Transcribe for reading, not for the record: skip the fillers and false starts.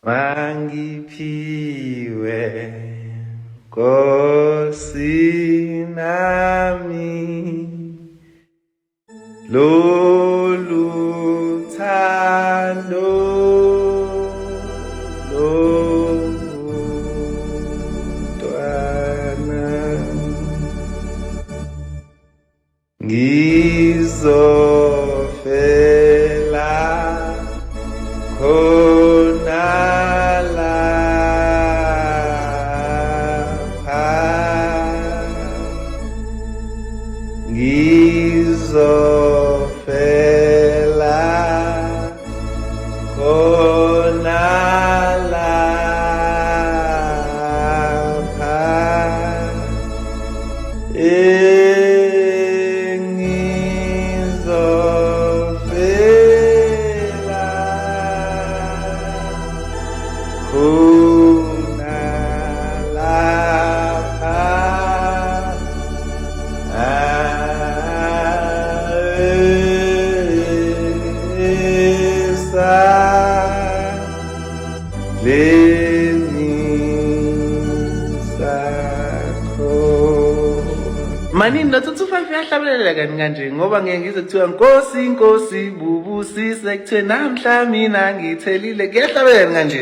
Mangiphiwe Nkosi nami lolu thando lomntwana ngizofela khona lapha ngizofela khona lapha ngizofela khona lapha Manini lo 225 yahlabelela kani kanje ngoba ngeke ngize kuthiwa Nkosi Nkosi bubusise kuthiwe namhla mina ngithelile kuyahlabelela kanje.